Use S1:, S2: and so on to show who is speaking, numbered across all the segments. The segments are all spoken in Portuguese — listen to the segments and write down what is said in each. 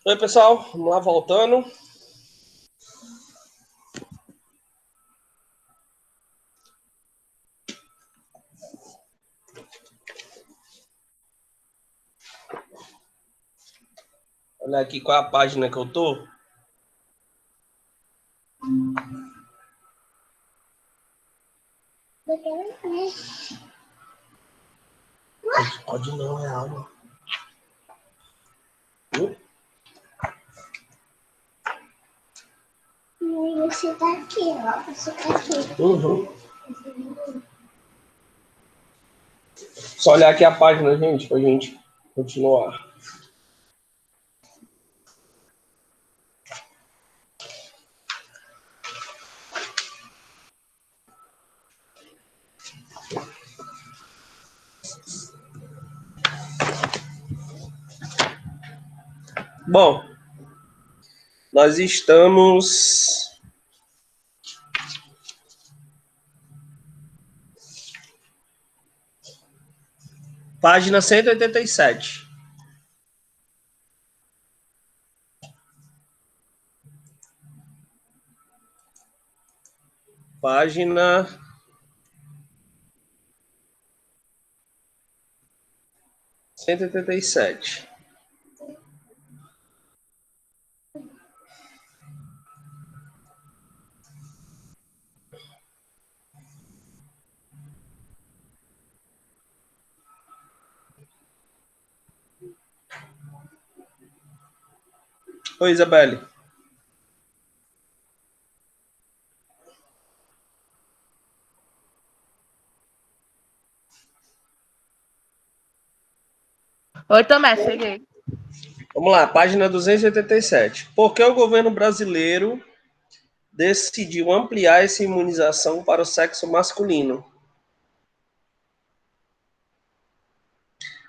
S1: Oi, pessoal, vamos lá, voltando. Olha aqui qual é a página que eu tô. Pode não, é aula.
S2: Você tá aqui, ó. Você tá aqui.
S1: Uhum. Só olhar aqui a página, gente, pra gente continuar. Bom, nós estamos... Página 187. Página 187. Oi, Isabelle.
S3: Oi, Tomé, cheguei.
S1: Vamos lá, página 287. Por que o governo brasileiro decidiu ampliar essa imunização para o sexo masculino?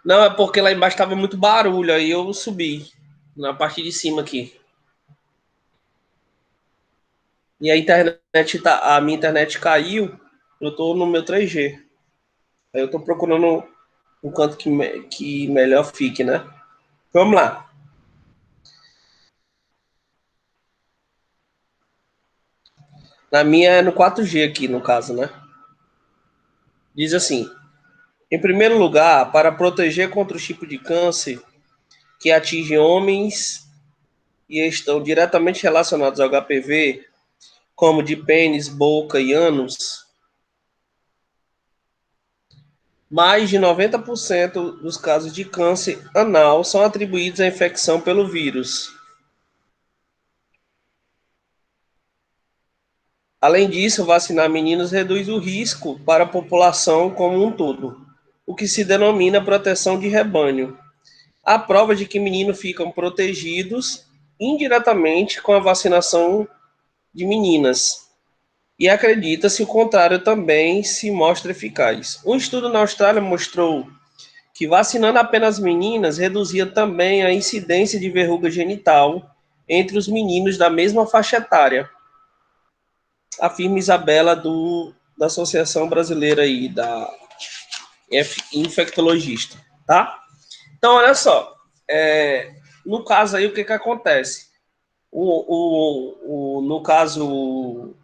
S1: Não, é porque lá embaixo estava muito barulho, aí eu subi na parte de cima aqui. E a minha internet caiu, eu tô no meu 3G. Aí eu tô procurando um canto que melhor fique, né? Vamos lá. Na minha é no 4G aqui, no caso, né? Diz assim: em primeiro lugar, para proteger contra o tipo de câncer que atinge homens e estão diretamente relacionados ao HPV, como de pênis, boca e ânus, mais de 90% dos casos de câncer anal são atribuídos à infecção pelo vírus. Além disso, vacinar meninos reduz o risco para a população como um todo, o que se denomina proteção de rebanho. Há provas de que meninos ficam protegidos indiretamente com a vacinação de meninas. E acredita-se o contrário também se mostra eficaz. Um estudo na Austrália mostrou que vacinando apenas meninas reduzia também a incidência de verruga genital entre os meninos da mesma faixa etária, afirma Isabela da Associação Brasileira aí, da infectologista, tá? Então, olha só, no caso aí, o que acontece? No caso,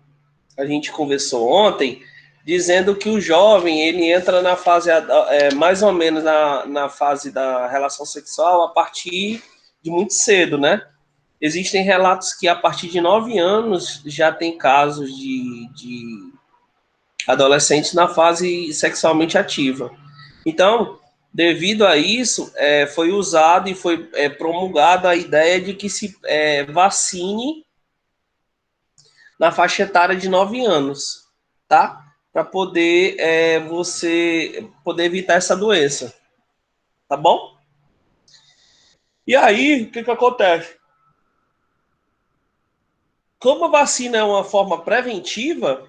S1: a gente conversou ontem, dizendo que o jovem, ele entra na fase, mais ou menos na fase da relação sexual a partir de muito cedo, né? Existem relatos que a partir de 9 anos já tem casos de adolescentes na fase sexualmente ativa. Então, devido a isso, foi usado e foi promulgada a ideia de que se vacine na faixa etária de 9 anos, tá? Para poder você poder evitar essa doença, tá bom? E aí, o que acontece? Como a vacina é uma forma preventiva,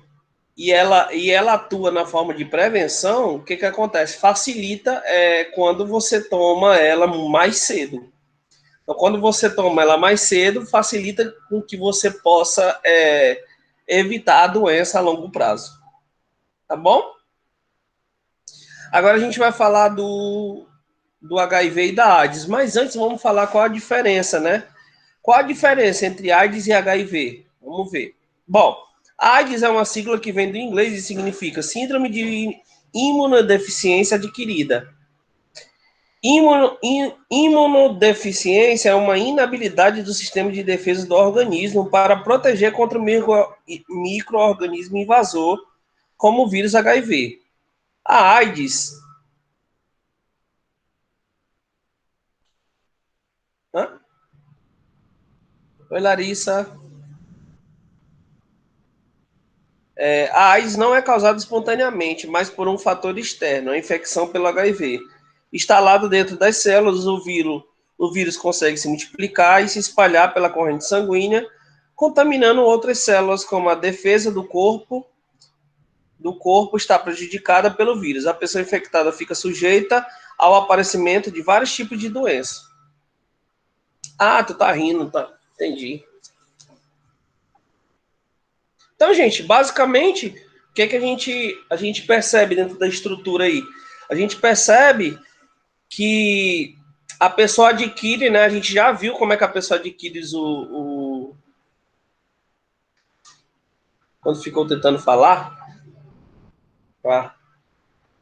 S1: e ela atua na forma de prevenção, o que acontece? Facilita quando você toma ela mais cedo. Então, quando você toma ela mais cedo, facilita com que você possa evitar a doença a longo prazo. Tá bom? Agora a gente vai falar do HIV e da AIDS. Mas antes vamos falar qual a diferença, né? Qual a diferença entre AIDS e HIV? Vamos ver. Bom, AIDS é uma sigla que vem do inglês e significa Síndrome de Imunodeficiência Adquirida. Imunodeficiência é uma inabilidade do sistema de defesa do organismo para proteger contra o micro-organismo invasor, como o vírus HIV. A AIDS... Hã? Oi, Larissa. A AIDS não é causada espontaneamente, mas por um fator externo, a infecção pelo HIV. Instalado dentro das células, o vírus consegue se multiplicar e se espalhar pela corrente sanguínea, contaminando outras células, como a defesa do corpo está prejudicada pelo vírus. A pessoa infectada fica sujeita ao aparecimento de vários tipos de doenças. Ah, tu tá rindo, tá? Entendi. Então, gente, basicamente, o que a gente percebe dentro da estrutura aí? A gente percebe que a pessoa adquire, né? A gente já viu como é que a pessoa adquire quando ficou tentando falar. Tá?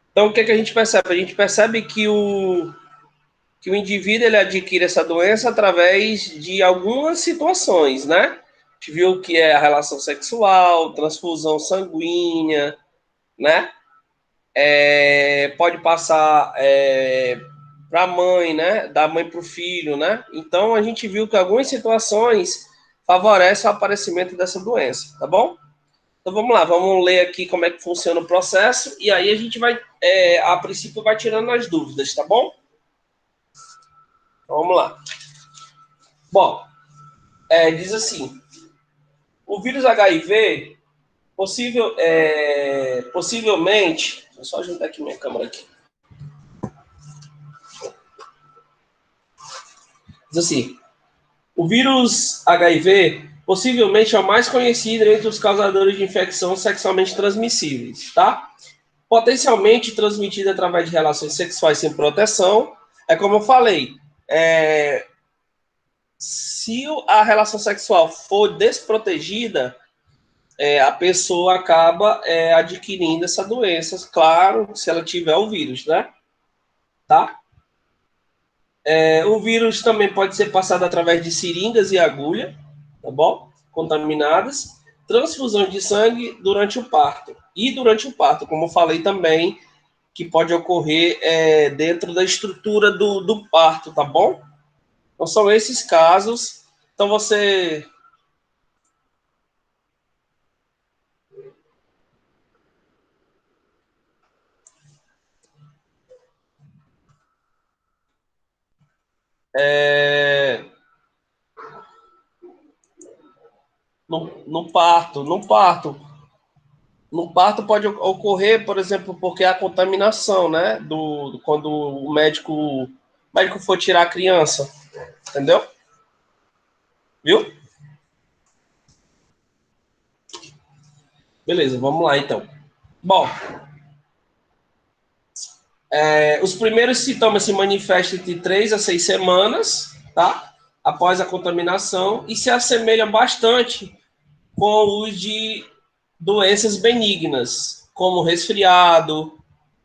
S1: Então, o que a gente percebe? A gente percebe que o indivíduo ele adquire essa doença através de algumas situações, né? A gente viu que é a relação sexual, transfusão sanguínea, né? Pode passar para a mãe, né? Da mãe para o filho, né? Então, a gente viu que algumas situações favorecem o aparecimento dessa doença, tá bom? Então, vamos lá, vamos ler aqui como é que funciona o processo e aí a gente vai, a princípio, vai tirando as dúvidas, tá bom? Então, vamos lá. Bom, diz assim, o vírus HIV, possivelmente... Deixa eu só ajeitar aqui minha câmera aqui. Diz assim, o vírus HIV possivelmente é o mais conhecido entre os causadores de infecção sexualmente transmissíveis, tá? Potencialmente transmitido através de relações sexuais sem proteção. É como eu falei, se a relação sexual for desprotegida, a pessoa acaba adquirindo essa doença, claro, se ela tiver o vírus, né? Tá? O vírus também pode ser passado através de seringas e agulha, tá bom? Contaminadas, transfusão de sangue durante o parto. E durante o parto, como eu falei também, que pode ocorrer dentro da estrutura do parto, tá bom? Então, são esses casos. Então, você... No parto pode ocorrer, por exemplo, porque a contaminação, né? Quando o médico for tirar a criança, entendeu? Viu? Beleza, vamos lá então. Bom, os primeiros sintomas se manifestam de 3 a 6 semanas, tá? Após a contaminação e se assemelham bastante com os de doenças benignas, como resfriado,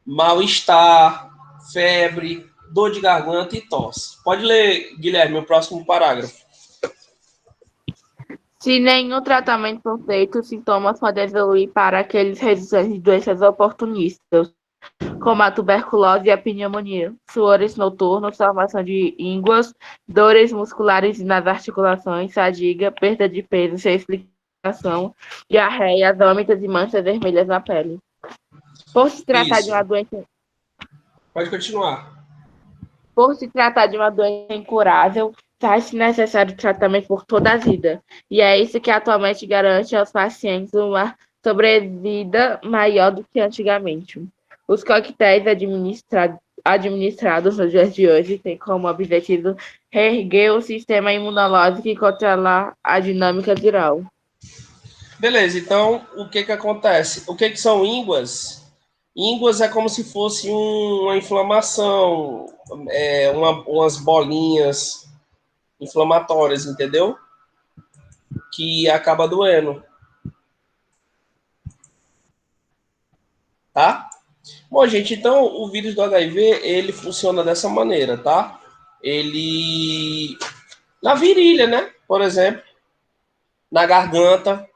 S1: mal-estar, febre, dor de garganta e tosse. Pode ler, Guilherme, o próximo parágrafo.
S3: Se nenhum tratamento for feito, os sintomas podem evoluir para aqueles resistentes de doenças oportunistas, como a tuberculose e a pneumonia, suores noturnos, formação de ínguas, dores musculares nas articulações, fadiga, perda de peso sem explicação, diarreia, vômitos e manchas vermelhas na pele. Por se tratar de uma doença...
S1: Pode continuar.
S3: Por se tratar de uma doença incurável, faz-se necessário tratamento por toda a vida. E é isso que atualmente garante aos pacientes uma sobrevida maior do que antigamente. Os coquetéis administrados nos dias de hoje têm como objetivo reerguer o sistema imunológico e controlar a dinâmica viral.
S1: Beleza, então o que acontece? O que são ínguas? Ínguas é como se fosse uma inflamação, umas bolinhas, inflamatórias, entendeu? Que acaba doendo, tá? Bom, gente, então o vírus do HIV, ele funciona dessa maneira, tá? Ele na virilha, né? Por exemplo, na garganta,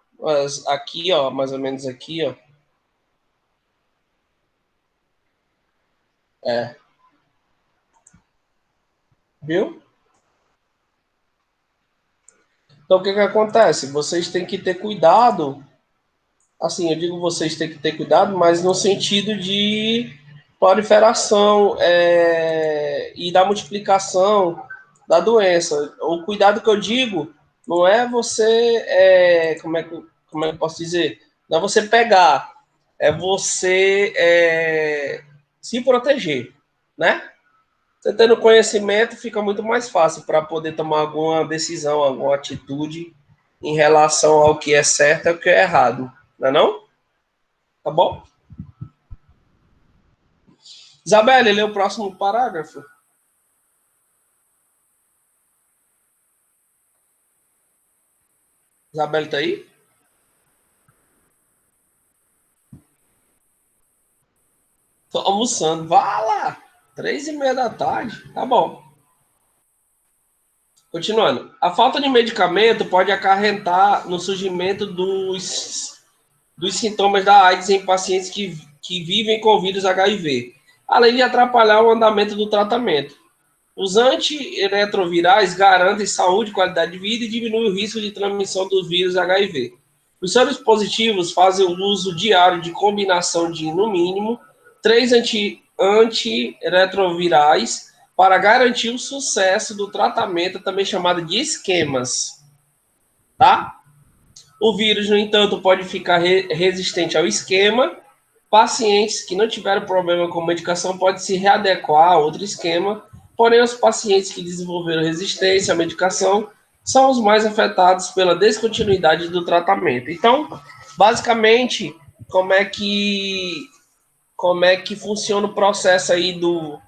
S1: aqui, ó, mais ou menos aqui, ó. É, viu? Então, o que que acontece? Vocês têm que ter cuidado. Assim, eu digo vocês têm que ter cuidado, mas no sentido de proliferação e da multiplicação da doença. O cuidado que eu digo não é você, como é que eu posso dizer? Não é você pegar, é você se proteger, né? Você tendo conhecimento, fica muito mais fácil para poder tomar alguma decisão, alguma atitude em relação ao que é certo e ao que é errado. Não é não? Tá bom? Isabelle, lê o próximo parágrafo. Isabelle tá aí? Tô almoçando. Vá lá. 3:30 da tarde. Tá bom. Continuando. A falta de medicamento pode acarretar no surgimento dos sintomas da AIDS em pacientes que vivem com vírus HIV, além de atrapalhar o andamento do tratamento. Os antirretrovirais garantem saúde, qualidade de vida e diminuem o risco de transmissão do vírus HIV. Os seres positivos fazem o uso diário de combinação de, no mínimo, 3 antirretrovirais para garantir o sucesso do tratamento, também chamado de esquemas. Tá? O vírus, no entanto, pode ficar resistente ao esquema. Pacientes que não tiveram problema com medicação podem se readequar a outro esquema, porém, os pacientes que desenvolveram resistência à medicação são os mais afetados pela descontinuidade do tratamento. Então, basicamente, como é que funciona o processo aí do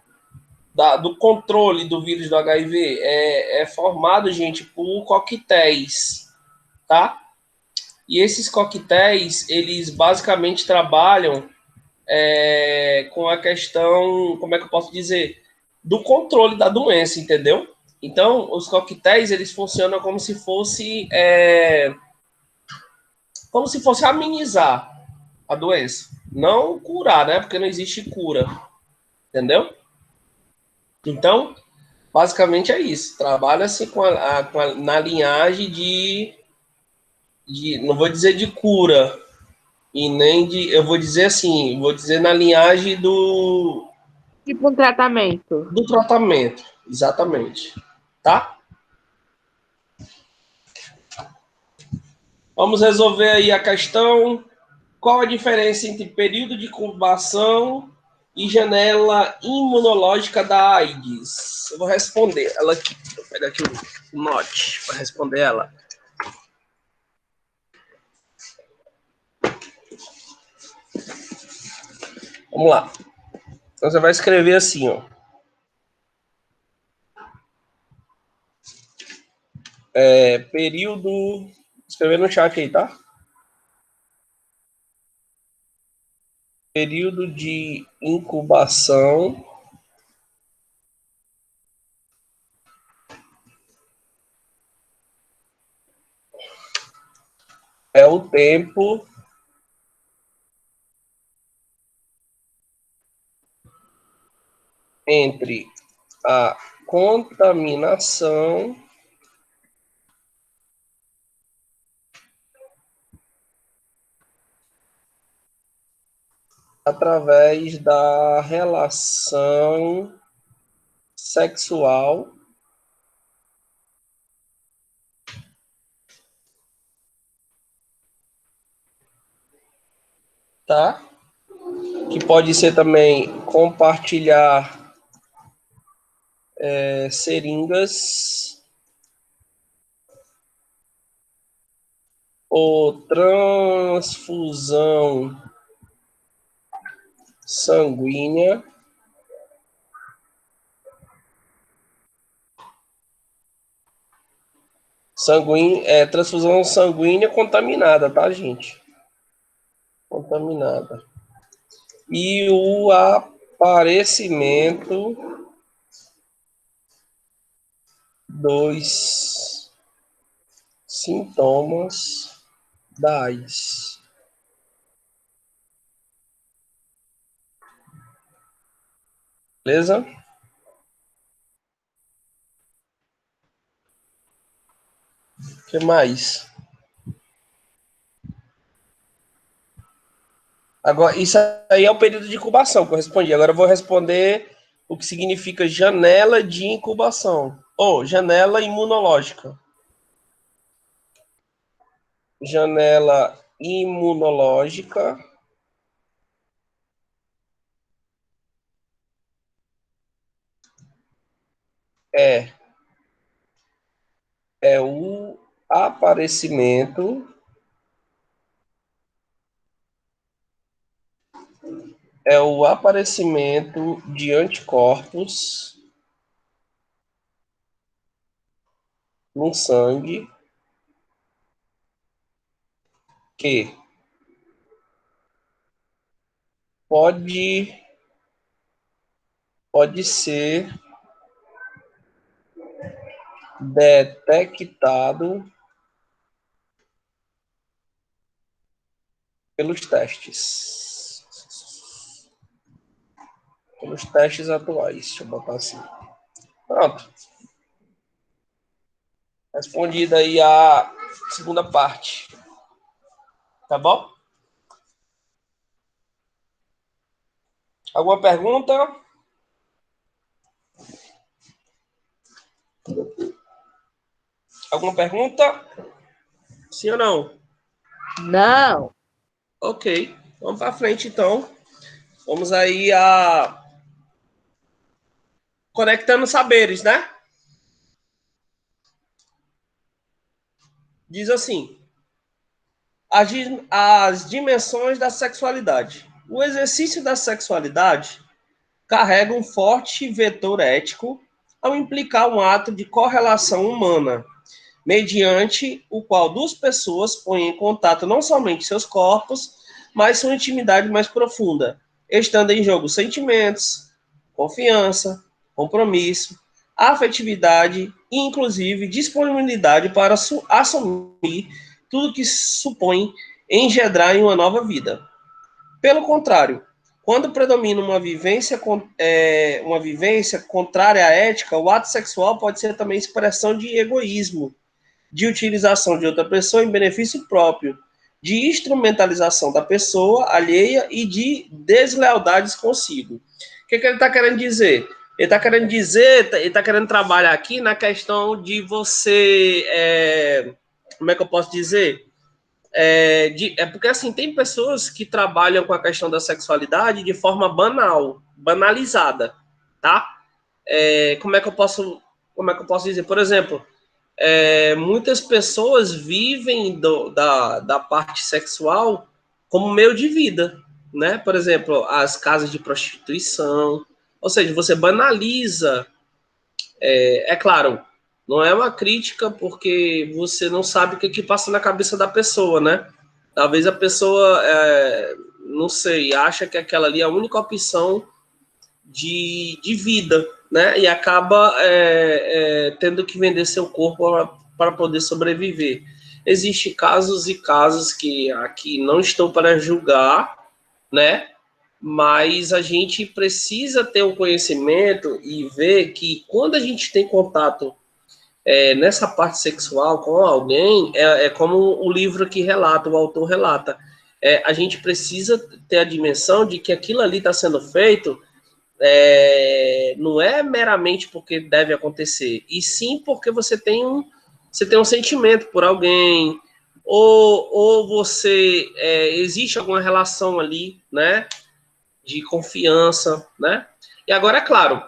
S1: controle do vírus do HIV? É formado, gente, por coquetéis, tá? E esses coquetéis, eles basicamente trabalham com a questão, como é que eu posso dizer, do controle da doença, entendeu? Então, os coquetéis, eles funcionam como se fosse amenizar a doença, não curar, né? Porque não existe cura, entendeu? Então, basicamente é isso. Trabalha-se na linhagem não vou dizer de cura, e nem de, eu vou dizer assim, vou dizer na linhagem
S3: Tipo um tratamento.
S1: do tratamento, exatamente, tá? Vamos resolver aí a questão. Qual a diferença entre período de incubação e janela imunológica da AIDS? Eu vou responder ela aqui. Vou pegar aqui o note para responder ela. Vamos lá. Então você vai escrever assim, ó. Período. Escrever no chat aí, tá? Período de incubação é o tempo entre a contaminação através da relação sexual tá? Que pode ser também compartilhar seringas ou transfusão sanguínea Transfusão sanguínea contaminada, tá, gente? Contaminada. E o aparecimento dos sintomas da AIDS. Beleza? O que mais? Agora, isso aí é o período de incubação que eu respondi. Agora eu vou responder o que significa janela de incubação. Ou janela imunológica. Janela imunológica é o aparecimento de anticorpos no sangue que pode ser detectado pelos testes. Pelos testes atuais. Deixa eu botar assim. Pronto. Respondida aí a segunda parte. Tá bom? Alguma pergunta? Alguma pergunta? Sim ou não?
S3: Não.
S1: Ok. Vamos para frente, então. Vamos aí a conectando saberes, né? Diz assim: as dimensões da sexualidade. O exercício da sexualidade carrega um forte vetor ético ao implicar um ato de correlação humana, mediante o qual duas pessoas põem em contato não somente seus corpos, mas sua intimidade mais profunda, estando em jogo sentimentos, confiança, compromisso, afetividade e, inclusive, disponibilidade para assumir tudo que supõe engendrar em uma nova vida. Pelo contrário, quando predomina uma vivência contrária à ética, o ato sexual pode ser também expressão de egoísmo, de utilização de outra pessoa em benefício próprio, de instrumentalização da pessoa alheia e de deslealdades consigo. O que ele está querendo dizer? Ele está querendo trabalhar aqui na questão de você, como é que eu posso dizer? Porque assim, tem pessoas que trabalham com a questão da sexualidade de forma banalizada, tá? Como é que eu posso dizer? Por exemplo, muitas pessoas vivem da parte sexual como meio de vida, né? Por exemplo, as casas de prostituição, ou seja, você banaliza. É claro, não é uma crítica porque você não sabe o que passa na cabeça da pessoa, né? Talvez a pessoa, não sei, acha que aquela ali é a única opção de vida, né? E acaba tendo que vender seu corpo para poder sobreviver. Existem casos e casos que aqui não estou para julgar, né? Mas a gente precisa ter um conhecimento e ver que quando a gente tem contato nessa parte sexual com alguém, é como o livro que relata, o autor relata. A gente precisa ter a dimensão de que aquilo ali está sendo feito não é meramente porque deve acontecer, e sim porque você tem um sentimento por alguém, ou você existe alguma relação ali, né, de confiança, né? E agora, é claro,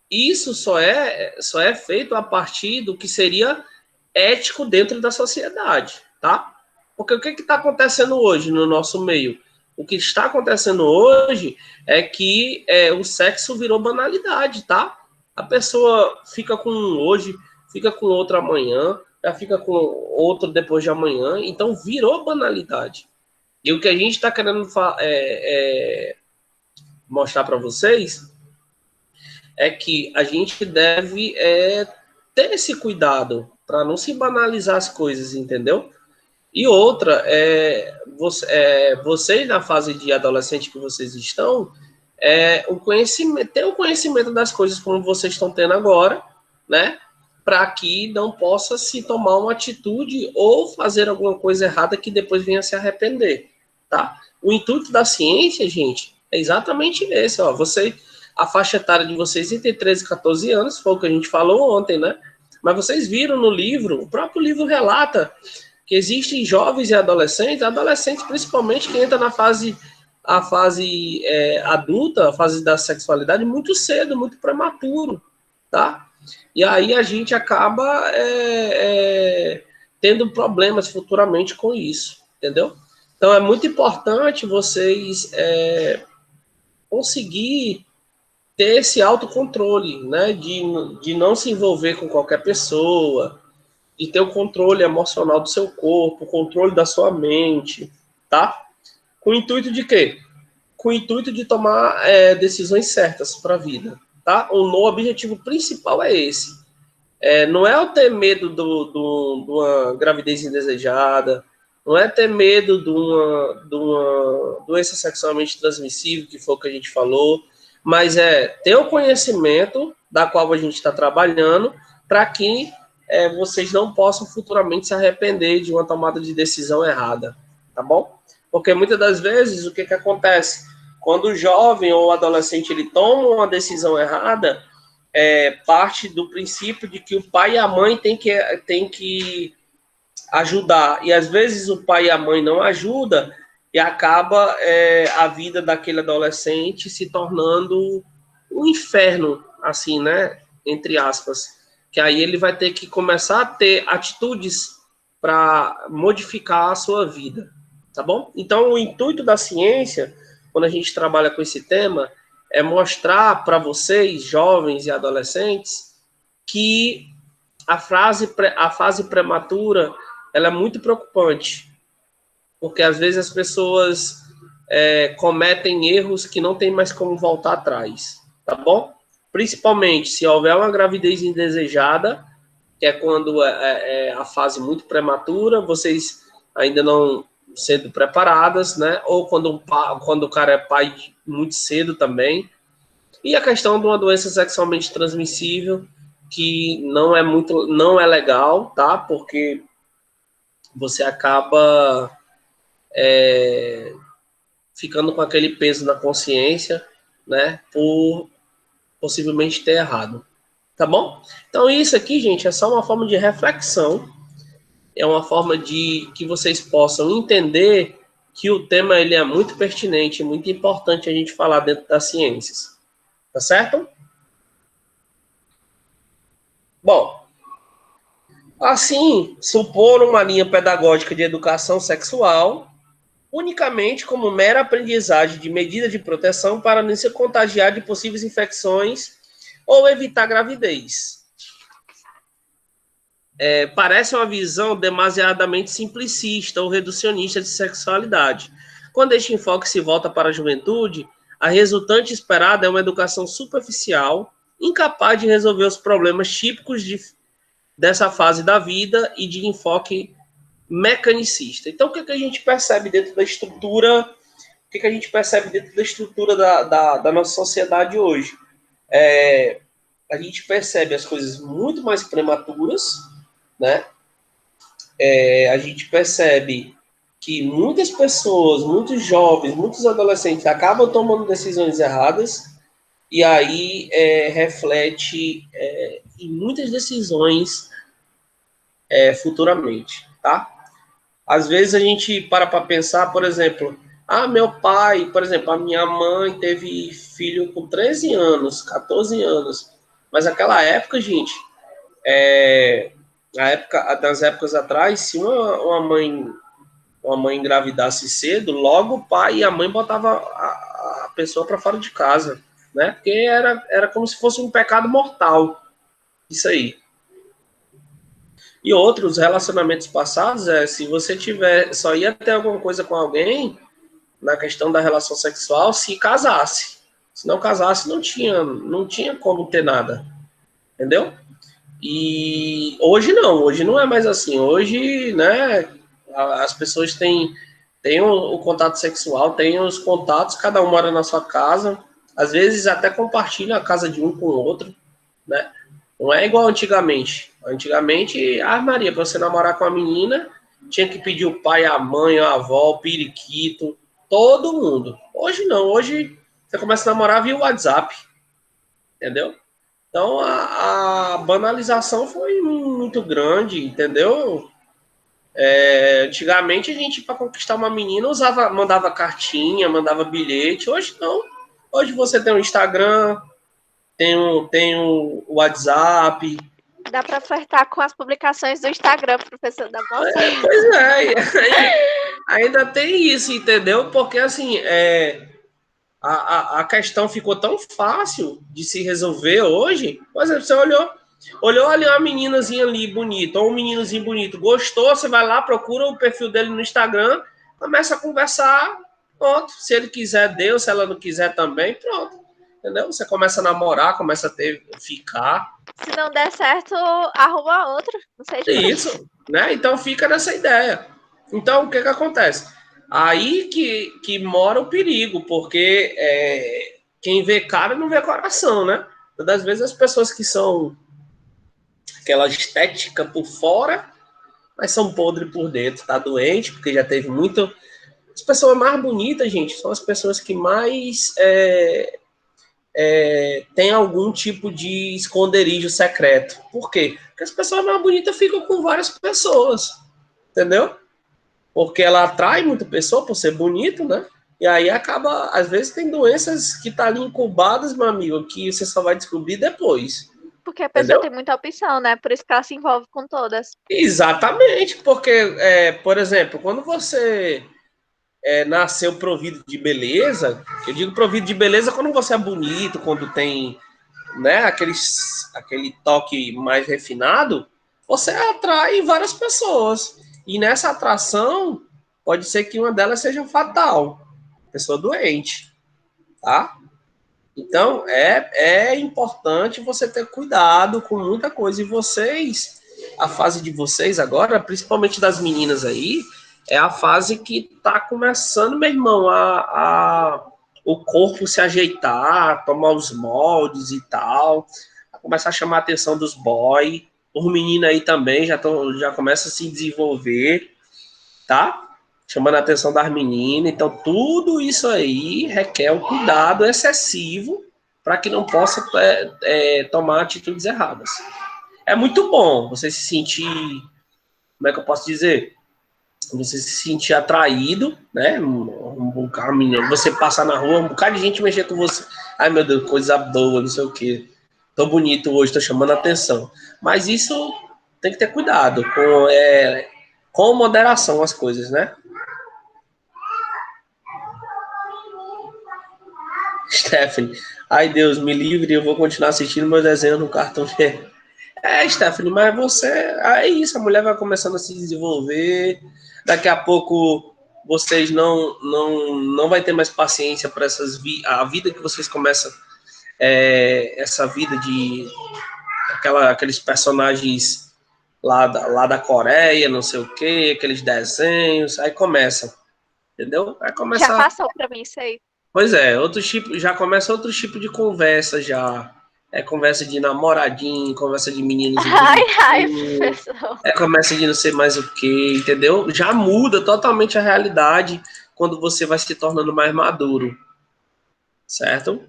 S1: isso só é feito a partir do que seria ético dentro da sociedade, tá? Porque o que está acontecendo hoje no nosso meio? O que está acontecendo hoje é que o sexo virou banalidade, tá? A pessoa fica com um hoje, fica com outro amanhã, já fica com outro depois de amanhã, então virou banalidade. E o que a gente está querendo mostrar para vocês é que a gente deve ter esse cuidado para não se banalizar as coisas, entendeu? E outra, vocês na fase de adolescente que vocês estão, ter o conhecimento das coisas como vocês estão tendo agora, né? Para que não possa se tomar uma atitude ou fazer alguma coisa errada que depois venha se arrepender, tá? O intuito da ciência, gente, é exatamente esse, ó. A faixa etária de vocês entre 13 e 14 anos, foi o que a gente falou ontem, né? Mas vocês viram no livro, o próprio livro relata que existem jovens e adolescentes principalmente, que entram na fase adulta, a fase da sexualidade, muito cedo, muito prematuro, tá? E aí a gente acaba tendo problemas futuramente com isso, entendeu? Então é muito importante vocês conseguir ter esse autocontrole, né? De não se envolver com qualquer pessoa, de ter o controle emocional do seu corpo, o controle da sua mente, tá? Com o intuito de quê? Com o intuito de tomar decisões certas para a vida, tá? O objetivo principal é esse. Não é o ter medo de uma gravidez indesejada, não é ter medo de uma doença sexualmente transmissível, que foi o que a gente falou, mas é ter o conhecimento da qual a gente está trabalhando para que vocês não possam futuramente se arrepender de uma tomada de decisão errada, tá bom? Porque muitas das vezes, o que acontece? Quando o jovem ou o adolescente ele toma uma decisão errada, parte do princípio de que o pai e a mãe têm que ajudar. E às vezes o pai e a mãe não ajudam e acaba a vida daquele adolescente se tornando um inferno, assim, né? Entre aspas. Que aí ele vai ter que começar a ter atitudes para modificar a sua vida, tá bom? Então, o intuito da ciência, quando a gente trabalha com esse tema, é mostrar para vocês, jovens e adolescentes, que a fase prematura ela é muito preocupante, porque às vezes as pessoas cometem erros que não tem mais como voltar atrás, tá bom? Principalmente se houver uma gravidez indesejada, que é quando a fase muito prematura, vocês ainda não sendo preparadas, né? Ou quando o cara é pai muito cedo também. E a questão de uma doença sexualmente transmissível, que não é legal, tá? Porque você acaba ficando com aquele peso na consciência, né? Por possivelmente ter errado. Tá bom? Então isso aqui, gente, é só uma forma de reflexão. É uma forma de que vocês possam entender que o tema ele é muito pertinente, muito importante a gente falar dentro das ciências. Tá certo? Bom, assim, supor uma linha pedagógica de educação sexual unicamente como mera aprendizagem de medidas de proteção para não se contagiar de possíveis infecções ou evitar gravidez. Parece uma visão demasiadamente simplicista ou reducionista de sexualidade. Quando este enfoque se volta para a juventude, a resultante esperada é uma educação superficial, incapaz de resolver os problemas típicos dessa fase da vida e de enfoque mecanicista. Então, o que a gente percebe dentro da estrutura? O que a gente percebe dentro da estrutura da nossa sociedade hoje? A gente percebe as coisas muito mais prematuras, né? A gente percebe que muitas pessoas, muitos jovens, muitos adolescentes acabam tomando decisões erradas e aí reflete em muitas decisões futuramente, tá? Às vezes a gente para pensar, por exemplo, meu pai, por exemplo, a minha mãe teve filho com 13 anos, 14 anos, mas naquela época, gente, das épocas atrás, se uma mãe engravidasse cedo, logo o pai e a mãe botavam a pessoa para fora de casa, né? Porque era como se fosse um pecado mortal, isso aí. E outros relacionamentos passados, se você tiver, só ia ter alguma coisa com alguém na questão da relação sexual se casasse. Se não casasse, não tinha como ter nada. Entendeu? E hoje não é mais assim. Hoje, né, as pessoas têm o contato sexual, têm os contatos, cada um mora na sua casa, às vezes até compartilha a casa de um com o outro, né? Não é igual antigamente. Antigamente, Maria, para você namorar com a menina, tinha que pedir o pai, a mãe, a avó, o periquito, todo mundo. Hoje não, hoje você começa a namorar via WhatsApp, entendeu? Então a banalização foi muito grande, entendeu? Antigamente a gente, para conquistar uma menina, mandava cartinha, mandava bilhete. Hoje não. Hoje você tem o Instagram, tem o WhatsApp.
S4: Dá para flertar com as publicações do Instagram, professor da moça.
S1: Pois é, ainda tem isso, entendeu? Porque assim, a questão ficou tão fácil de se resolver hoje. Por exemplo, você olhou ali uma meninazinha ali bonita, ou um meninozinho bonito, gostou, você vai lá, procura o perfil dele no Instagram, começa a conversar, pronto. Se ele quiser, deu, se ela não quiser também, pronto. Entendeu? Você começa a namorar, começa a ficar.
S4: Se não der certo, arruma outro. Não sei de
S1: Isso, né? Então fica nessa ideia. Então, o que acontece? Aí que mora o perigo, porque quem vê cara não vê coração, né? Todas as vezes as pessoas que são aquela estética por fora, mas são podres por dentro, tá doente, porque já teve muito. As pessoas mais bonitas, gente, são as pessoas que mais têm algum tipo de esconderijo secreto. Por quê? Porque as pessoas mais bonitas ficam com várias pessoas, entendeu? Porque ela atrai muita pessoa por ser bonito, né? E aí acaba, às vezes tem doenças que tá ali incubadas, meu amigo, que você só vai descobrir depois.
S4: porque a pessoa tem muita opção, né? Por isso que ela se envolve com todas.
S1: Exatamente, porque, por exemplo, quando você nasceu provido de beleza, eu digo provido de beleza quando você é bonito, quando tem, né, aquele toque mais refinado, você atrai várias pessoas. E nessa atração, pode ser que uma delas seja fatal, pessoa doente, tá? Então, é importante você ter cuidado com muita coisa. E vocês, a fase de vocês agora, principalmente das meninas aí, é a fase que tá começando, meu irmão, o corpo se ajeitar, tomar os moldes e tal, a começar a chamar a atenção dos boys. Os meninos aí também já começam a se desenvolver, tá? Chamando a atenção das meninas. Então, tudo isso aí requer um cuidado excessivo para que não possa tomar atitudes erradas. É muito bom você se sentir, como é que eu posso dizer? Você se sentir atraído, né? Você passar na rua, um bocado de gente mexer com você. Ai, meu Deus, coisa boa, não sei o quê. Tô bonito hoje, tô chamando a atenção. Mas isso tem que ter cuidado, com moderação as coisas, né? Stephanie, ai Deus, me livre, eu vou continuar assistindo meu desenho no cartão. Stephanie, mas você. É isso, a mulher vai começando a se desenvolver. Daqui a pouco vocês não vai ter mais paciência para a vida que vocês começam. Essa vida de aqueles personagens lá da Coreia, não sei o quê, aqueles desenhos. Aí começa. Entendeu? Aí começa.
S4: Já passou para mim isso aí.
S1: Pois já começa outro tipo de conversa já. Conversa de namoradinho, conversa de meninos.
S4: Ai, professor.
S1: Começa de não sei mais o que, entendeu? Já muda totalmente a realidade quando você vai se tornando mais maduro. Certo?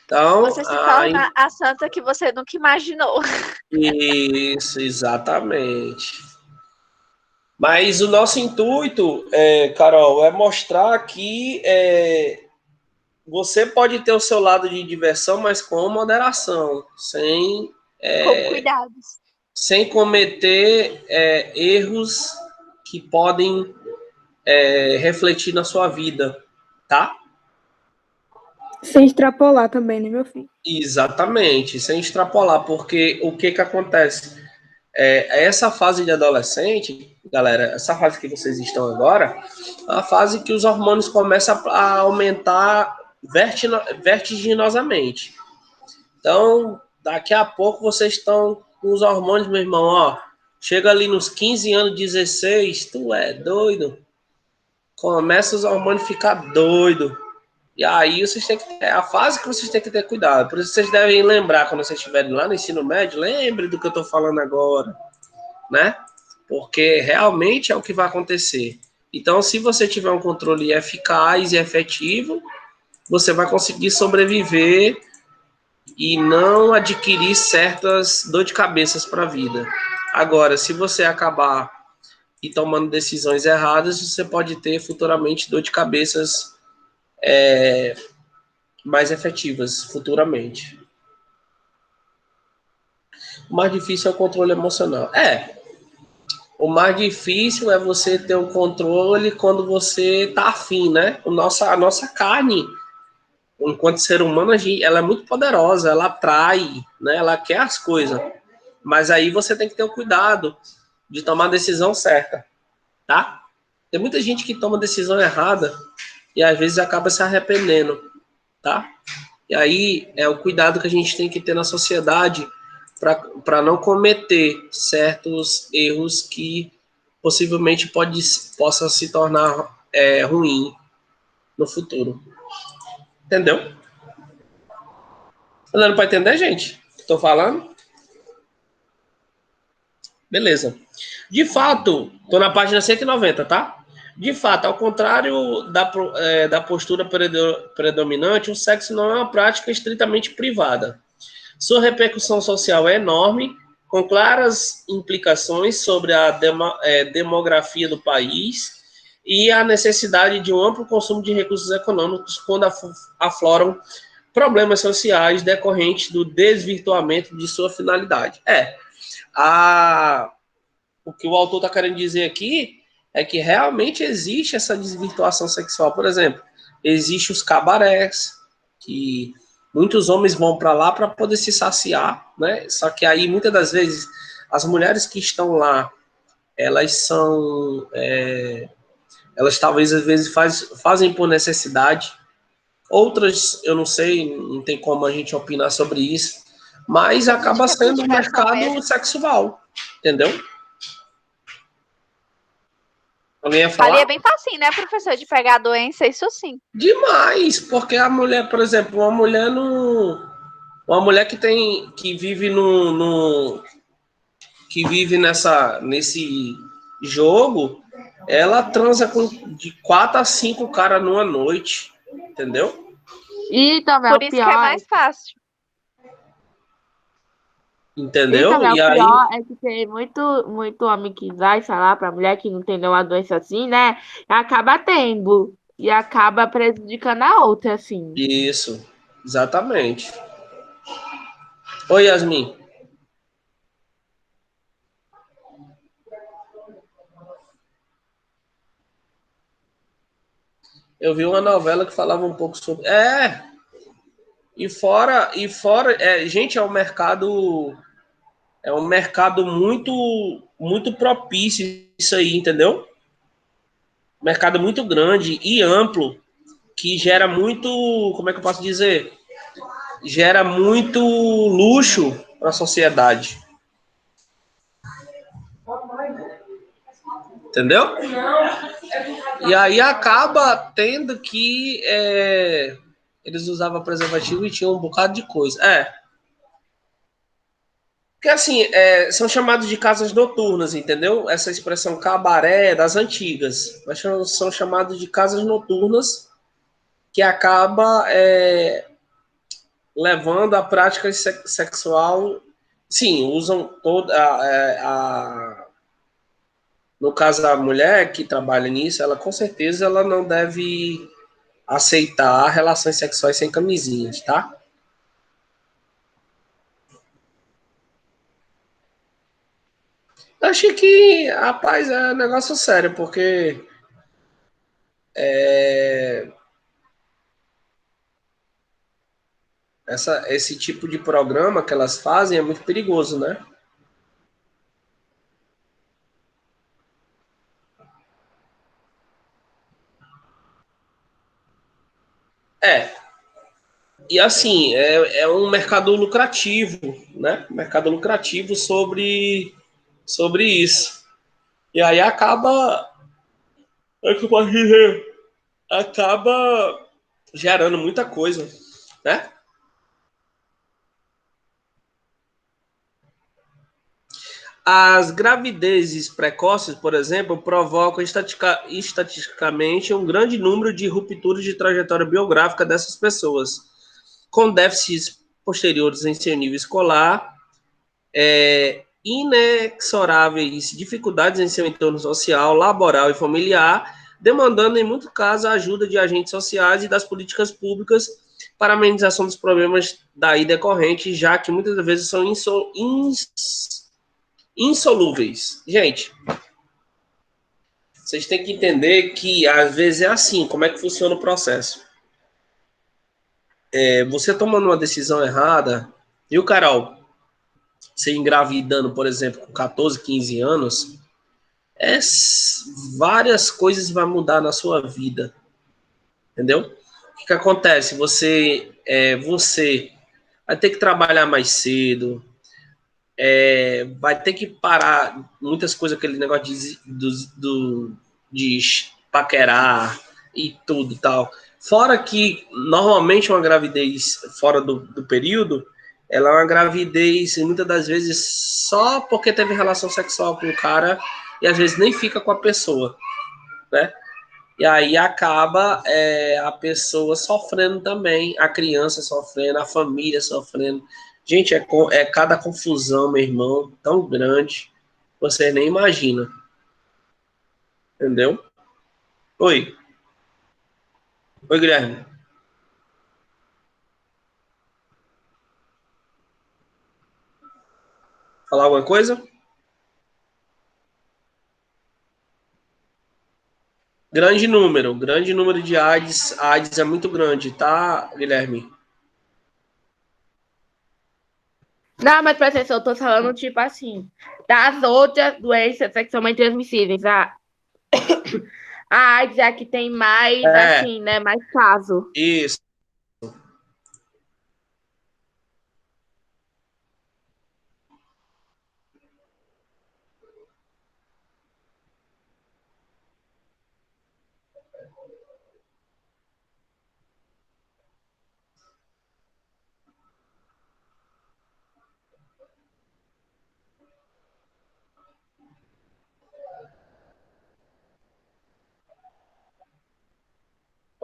S1: Então,
S4: você se torna a santa que você nunca imaginou.
S1: Isso, exatamente. Mas o nosso intuito, Carol, é mostrar que você pode ter o seu lado de diversão, mas com moderação,
S4: Com cuidados.
S1: Sem cometer erros que podem refletir na sua vida, tá?
S5: Sem extrapolar também, né, meu filho?
S1: Exatamente, sem extrapolar, porque o que acontece? Essa fase de adolescente, galera, essa fase que vocês estão agora, é a fase que os hormônios começam a aumentar vertiginosamente. Então, daqui a pouco vocês estão com os hormônios, meu irmão, ó. Chega ali nos 15 anos, 16, tu é doido. Começa os hormônios a ficar doido. E aí vocês têm que ter, é a fase que vocês têm que ter cuidado. Por isso vocês devem lembrar, quando vocês estiverem lá no ensino médio, lembre do que eu estou falando agora, né? Porque realmente é o que vai acontecer. Então, se você tiver um controle eficaz e efetivo, você vai conseguir sobreviver e não adquirir certas dor de cabeças para a vida. Agora, se você acabar e tomando decisões erradas, você pode ter futuramente dor de cabeças mais efetivas futuramente. O mais difícil é o controle emocional. O mais difícil é você ter o controle quando você tá afim, né? A nossa carne, enquanto ser humano, ela é muito poderosa, ela atrai, né? Ela quer as coisas. Mas aí você tem que ter o cuidado de tomar a decisão certa, tá? Tem muita gente que toma decisão errada e às vezes acaba se arrependendo, tá? E aí é o cuidado que a gente tem que ter na sociedade para não cometer certos erros que possivelmente possa se tornar ruim no futuro. Entendeu? Tá dando para entender, gente? Estou falando? Beleza. De fato, estou na página 190, tá? De fato, ao contrário da postura predominante, o sexo não é uma prática estritamente privada. Sua repercussão social é enorme, com claras implicações sobre a demografia do país e a necessidade de um amplo consumo de recursos econômicos quando afloram problemas sociais decorrentes do desvirtuamento de sua finalidade. O que o autor está querendo dizer aqui é que realmente existe essa desvirtuação sexual. Por exemplo, existem os cabarés, que muitos homens vão para lá para poder se saciar, né? Só que aí, muitas das vezes, as mulheres que estão lá, elas são... elas talvez, às vezes, fazem por necessidade. Outras, eu não sei, não tem como a gente opinar sobre isso, mas acaba sendo um mercado sexual, entendeu? Alguém ia falar?
S4: Ali é bem facinho, né, professor, de pegar a doença, isso sim.
S1: Demais, porque a mulher, por exemplo, uma mulher que vive que vive nesse jogo, ela transa de 4 a 5 caras numa noite, entendeu?
S3: E também
S4: Por
S3: o
S4: isso que é
S3: pior,
S4: mais fácil.
S1: Entendeu? E
S3: o
S1: aí,
S3: pior é que tem muito homem que vai, sei lá, pra mulher que não tem nenhuma doença assim, né? Acaba tendo. E acaba prejudicando a outra, assim.
S1: isso, exatamente. Oi, Yasmin. Eu vi uma novela que falava um pouco sobre. Gente, é um mercado muito propício isso aí, entendeu? Mercado muito grande e amplo, que gera muito, como é que eu posso dizer? Gera muito luxo para a sociedade. Entendeu? E aí acaba tendo que eles usavam preservativo e tinham um bocado de coisa. Porque assim, são chamados de casas noturnas, entendeu? Essa expressão cabaré é das antigas, mas são chamados de casas noturnas que acaba levando a prática sexual. Sim, usam toda no caso da mulher que trabalha nisso, ela com certeza ela não deve aceitar relações sexuais sem camisinhas, tá? Eu achei que, rapaz, é um negócio sério, porque esse tipo de programa que elas fazem é muito perigoso, né? É, e assim, é um mercado lucrativo, né? Mercado lucrativo sobre isso. E aí é que eu posso dizer, acaba gerando muita coisa, né? As gravidezes precoces, por exemplo, provocam estatisticamente um grande número de rupturas de trajetória biográfica dessas pessoas, com déficits posteriores em seu nível escolar, inexoráveis dificuldades em seu entorno social, laboral e familiar, demandando, em muitos casos, a ajuda de agentes sociais e das políticas públicas para a amenização dos problemas daí decorrentes, já que muitas vezes são insolúveis. Gente, vocês têm que entender que às vezes é assim, como é que funciona o processo. Você tomando uma decisão errada, e o Carol, você engravidando, por exemplo, com 14, 15 anos, é, várias coisas vão mudar na sua vida, entendeu? O que acontece? Você vai ter que trabalhar mais cedo, vai ter que parar muitas coisas, aquele negócio de paquerar e tudo e tal. Fora que, normalmente, uma gravidez fora do período, ela é uma gravidez, muitas das vezes, só porque teve relação sexual com o cara e às vezes nem fica com a pessoa, né? E aí acaba a pessoa sofrendo também, a criança sofrendo, a família sofrendo. Gente, é cada confusão, meu irmão, tão grande, você nem imagina. Entendeu? Oi. Oi, Guilherme. Falar alguma coisa? Grande número de AIDS. A AIDS é muito grande, tá, Guilherme?
S3: Não, mas professor, eu tô falando, tipo assim, das outras doenças sexualmente transmissíveis. A AIDS é a que tem mais,
S1: É,
S3: assim, né, mais caso.
S1: isso.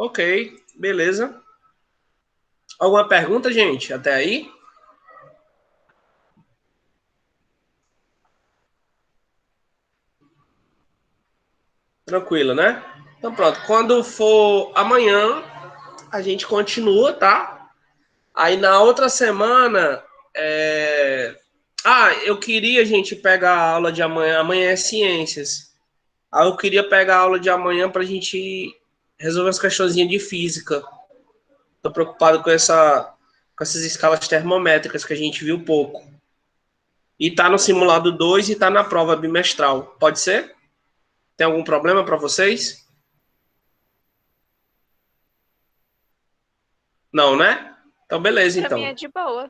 S1: Ok, beleza. Alguma pergunta, gente? Até aí? Tranquilo, né? Então pronto. Quando for amanhã, a gente continua, tá? Aí na outra semana. Eu queria, gente, pegar a aula de amanhã. Amanhã é ciências. Aí eu queria pegar a aula de amanhã pra gente resolver as questõezinhas de física. Tô preocupado com essas escalas termométricas que a gente viu pouco. E tá no simulado 2 e tá na prova bimestral. Pode ser? Tem algum problema para vocês? Não, né? Então, beleza,
S4: Pra mim é
S1: então.
S4: de boa.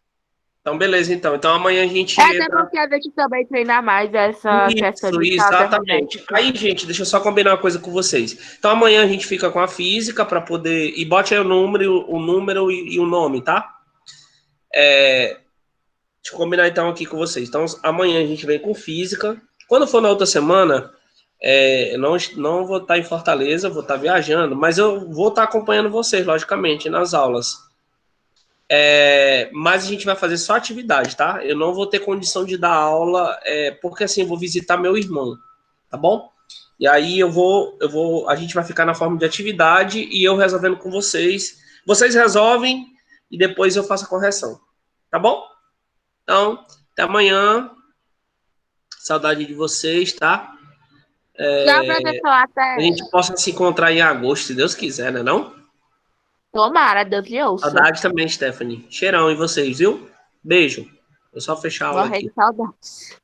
S1: Então, beleza, então. Então, amanhã a gente
S3: É até
S1: entra.
S3: porque a gente também treina mais essa questão
S1: Isso,
S3: de escala
S1: exatamente.
S3: termométrica.
S1: Aí, gente, deixa eu só combinar uma coisa com vocês. Então, amanhã a gente fica com a física para poder. E bote aí o número e o nome, tá? Deixa eu combinar então aqui com vocês. Então, amanhã a gente vem com física. Quando for na outra semana, eu não vou estar em Fortaleza, vou estar viajando, mas eu vou estar acompanhando vocês, logicamente, nas aulas. Mas a gente vai fazer só atividade, tá? Eu não vou ter condição de dar aula, porque assim, eu vou visitar meu irmão, tá bom? E aí a gente vai ficar na forma de atividade e eu resolvendo com vocês. Vocês resolvem e depois eu faço a correção, tá bom? Então, até amanhã. Saudade de vocês, tá?
S3: Tchau, professor,
S1: A
S3: até.
S1: gente possa se encontrar em agosto, se Deus quiser, né não?
S3: Tomara, Deus lhe ouça.
S1: Saudade também, Stephanie. Cheirão em vocês, viu? Beijo. Vou só fechar a aula
S3: Morrer
S1: aqui.
S3: de saudades.